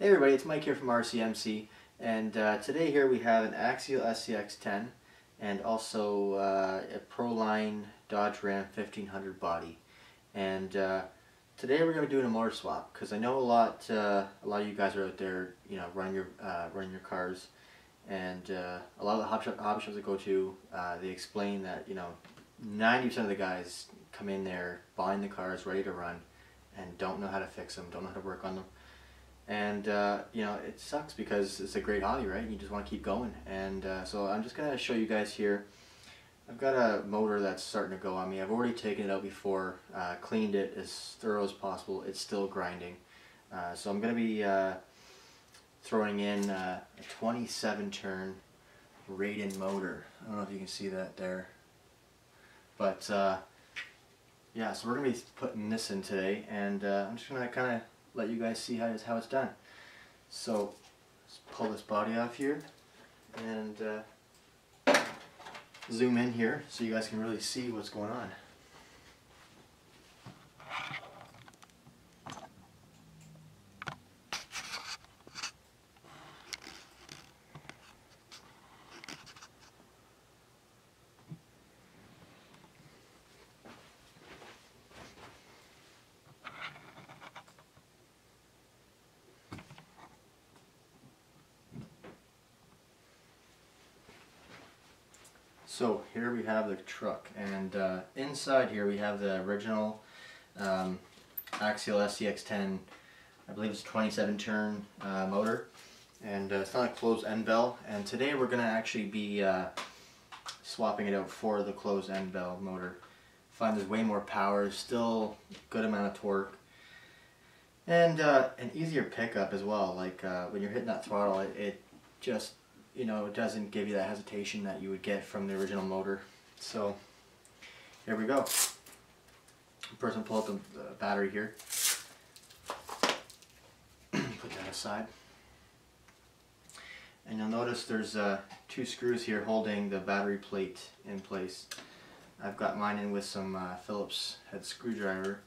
everybody, it's Mike here from RCMC, and today here we have an Axial Scx10 and also a Proline Dodge Ram 1500 body. And today we're going to be doing a motor swap because I know a lot of you guys are out there, run your cars, and a lot of the hobby shops I go to, they explain that 90% of the guys come in there buying the cars ready to run and don't know how to fix them, don't know how to work on them. And it sucks because it's a great hobby, right? You just want to keep going. And so I'm just going to show you guys here. I've got a motor that's starting to go on me. I've already taken it out before, cleaned it as thorough as possible. It's still grinding. So I'm going to be throwing in a 27 turn rate-in motor. I don't know if you can see that there. But yeah, so we're going to be putting this in today, and I'm just going to kind of let you guys see how it's done. So let's pull this body off here and zoom in here so you guys can really see what's going on. So here we have the truck, and inside here we have the original Axial Scx10, I believe it's 27 turn motor, and it's not a closed end bell, and today we're going to actually be swapping it out for the closed end bell motor. Find there's way more power, still good amount of torque, and an easier pickup as well. Like when you're hitting that throttle, it just it doesn't give you that hesitation that you would get from the original motor. So here we go. First, I'm pull out the battery here. Put that aside. And you'll notice there's two screws here holding the battery plate in place. I've got mine in with some Phillips head screwdriver.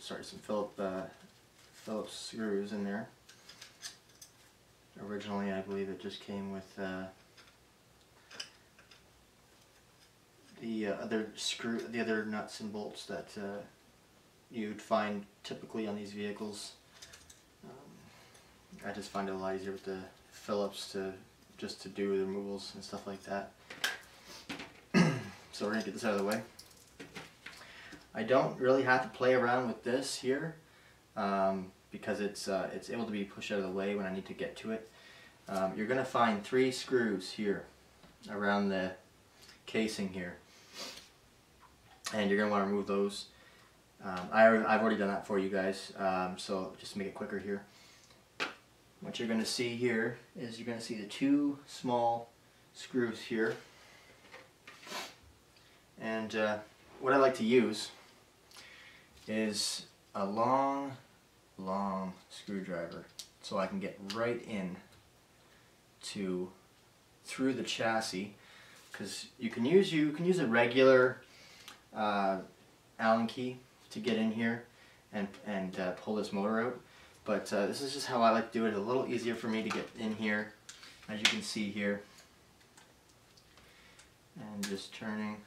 Some Phillips screws in there. Originally, I believe it just came with the other nuts and bolts that you'd find typically on these vehicles. I just find it a lot easier with the Phillips to do the removals and stuff like that. So we're gonna get this out of the way. I don't really have to play around with this here. Because it's able to be pushed out of the way when I need to get to it. You're going to find 3 screws here around the casing here, and you're going to want to remove those. I've already done that for you guys, so just to make it quicker here. What you're going to see here is you're going to see the 2 small screws here, and what I like to use is a long screwdriver, so I can get right in through the chassis, because you can use a regular Allen key to get in here and pull this motor out, but this is just how I like to do it. A little easier for me to get in here, as you can see here, and just turning,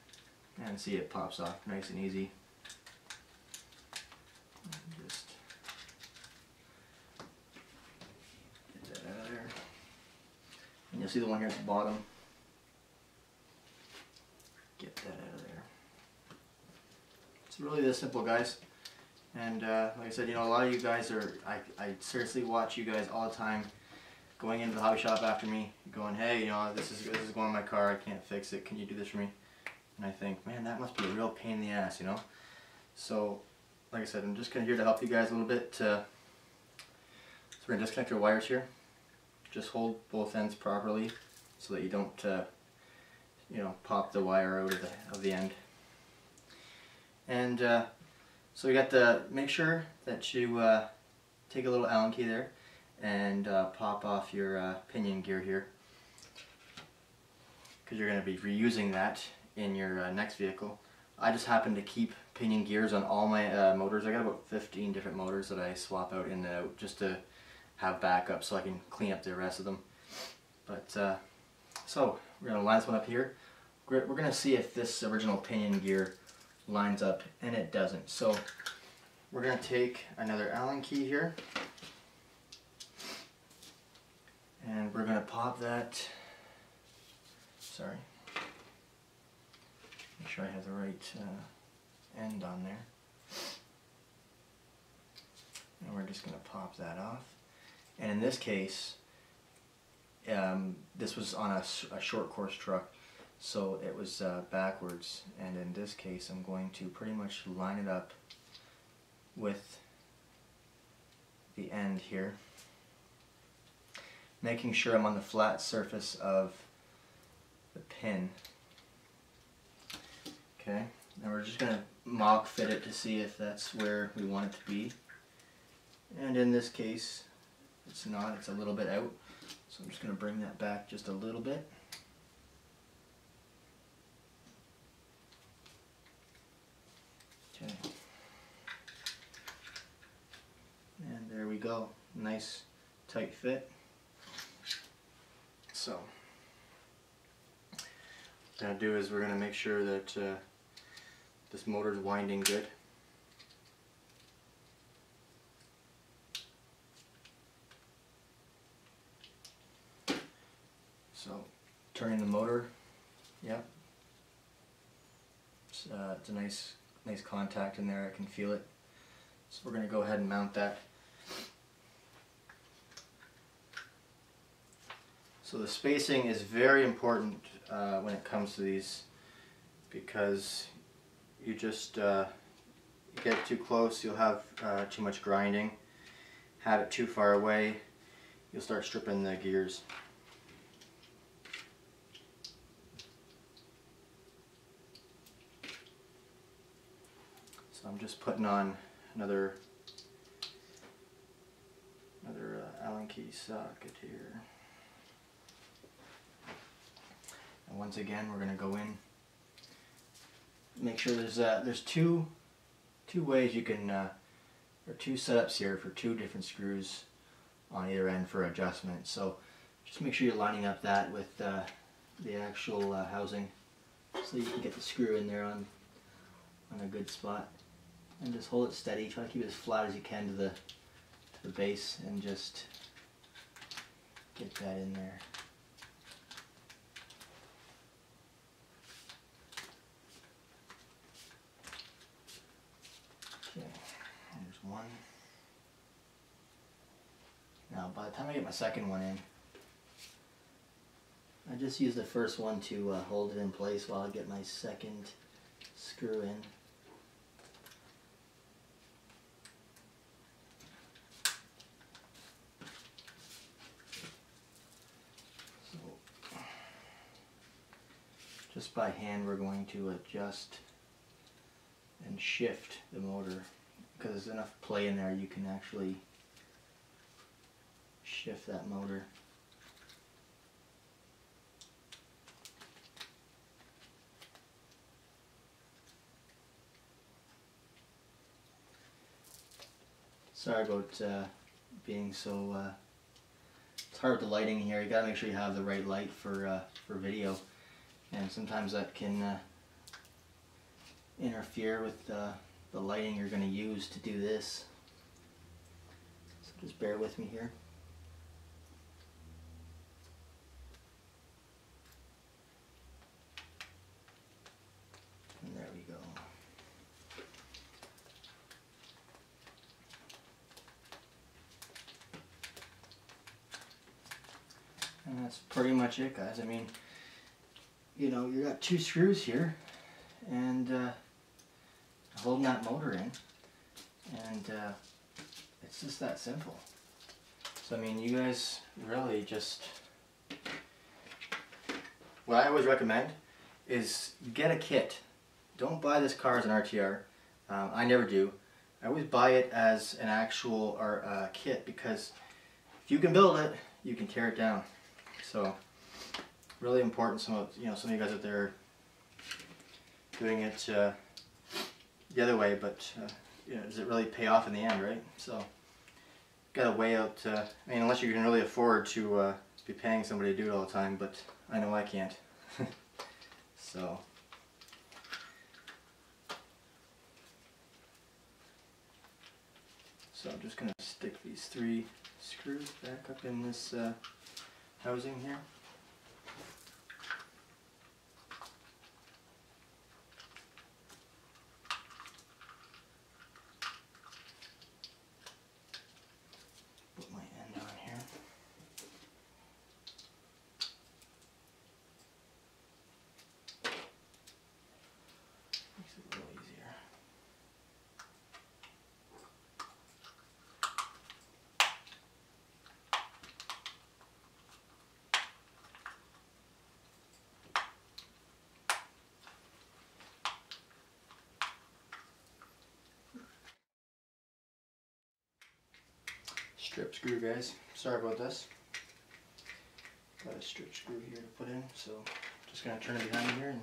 and see it pops off nice and easy. And you'll see the one here at the bottom. Get that out of there. It's really this simple, guys. And like I said, a lot of you guys are, I seriously watch you guys all the time going into the hobby shop after me, going, hey, this is going on my car, I can't fix it, can you do this for me? And I think, man, that must be a real pain in the ass, So, like I said, I'm just kind of here to help you guys a little bit. So we're going to disconnect your wires here. Just hold both ends properly so that you don't, pop the wire out of the end. And so we got to make sure that you take a little Allen key there and pop off your pinion gear here, because you're going to be reusing that in your next vehicle. I just happen to keep pinion gears on all my motors. I got about 15 different motors that I swap out in and out just to have backup so I can clean up the rest of them. But so we're going to line this one up here. We're going to see if this original pinion gear lines up, and it doesn't. So we're going to take another Allen key here, and we're going to pop that, sorry, make sure I have the right end on there, and we're just going to pop that off. And in this case, this was on a short course truck, so it was backwards, and in this case I'm going to pretty much line it up with the end here, making sure I'm on the flat surface of the pin. Okay, and we're just going to mock fit it to see if that's where we want it to be, and in this case it's not, it's a little bit out, so I'm just going to bring that back just a little bit. Okay. And there we go. Nice tight fit. So what we're going to do is we're going to make sure that this motor is winding good. So turning the motor, yep. It's a nice contact in there, I can feel it. So we're going to go ahead and mount that. So the spacing is very important when it comes to these, because you just you get too close, you'll have too much grinding. Have it too far away, you'll start stripping the gears. So I'm just putting on another Allen key socket here. And once again, we're going to go in. Make sure there's two ways you can, or two setups here for two different screws on either end for adjustment. So just make sure you're lining up that with the actual housing, so you can get the screw in there on a good spot. And just hold it steady. Try to keep it as flat as you can to the base, and just get that in there. Okay, there's one. Now by the time I get my second one in, I just use the first one to hold it in place while I get my second screw in. Just by hand we're going to adjust and shift the motor, because there's enough play in there you can actually shift that motor. Sorry about being so, it's hard with the lighting here. You gotta make sure you have the right light for video. And sometimes that can interfere with the lighting you're going to use to do this. So just bear with me here. And there we go. And that's pretty much it, guys. I mean, you know, you got two screws here, and holding that motor in, and it's just that simple. So I mean, you guys really just, what I always recommend is get a kit. Don't buy this car as an RTR. I never do. I always buy it as an actual kit, because if you can build it, you can tear it down. So really important. Some of you guys out there doing it the other way, but you know, does it really pay off in the end, right? So got to weigh out, I mean, unless you can really afford to be paying somebody to do it all the time, but I know I can't. So I'm just going to stick these 3 screws back up in this housing here. Put my end on here. Makes it a little easier. Strip screw, guys. Sorry about this. Got a strip screw here to put in, so just gonna turn it behind here and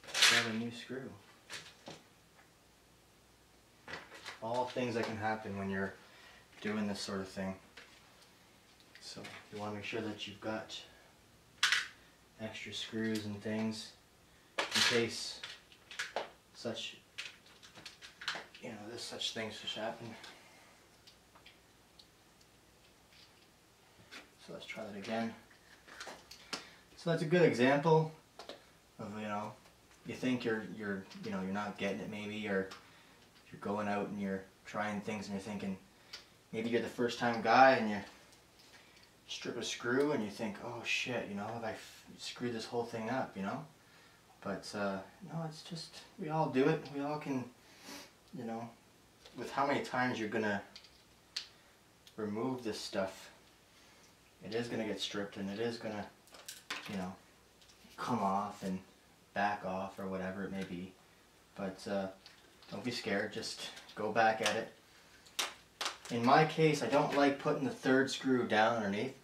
grab a new screw. All things that can happen when you're doing this sort of thing. So you want to make sure that you've got extra screws and things in case such, such things should happen. So let's try that again. So that's a good example of, you think you're not getting it maybe, or you're going out and you're trying things and you're thinking, maybe you're the first time guy and you strip a screw and you think, oh shit, have I screwed this whole thing up, But no, it's just, we all do it. We all can, with how many times you're gonna remove this stuff, it is going to get stripped and it is going to, come off and back off or whatever it may be. But don't be scared, just go back at it. In my case, I don't like putting the 3rd screw down underneath,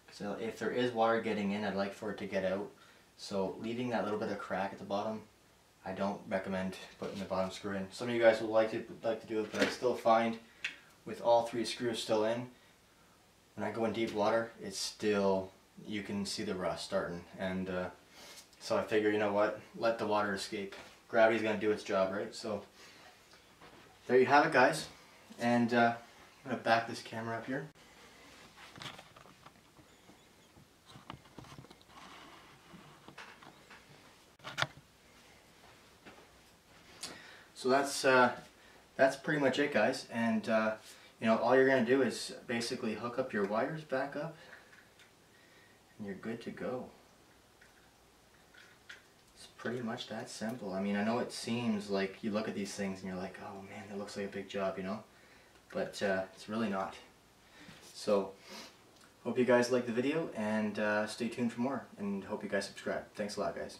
because if there is water getting in, I'd like for it to get out. So leaving that little bit of crack at the bottom, I don't recommend putting the bottom screw in. Some of you guys would like to do it, but I still find with all 3 screws still in, when I go in deep water, it's still, you can see the rust starting, and so I figure, you know what, let the water escape. Gravity's going to do its job, right? So there you have it, guys, and I'm going to back this camera up here. So that's pretty much it, guys, and all you're going to do is basically hook up your wires back up and you're good to go. It's pretty much that simple. I mean, I know it seems like you look at these things and you're like, oh man, that looks like a big job, but it's really not. So hope you guys liked the video, and stay tuned for more, and hope you guys subscribe. Thanks a lot, guys.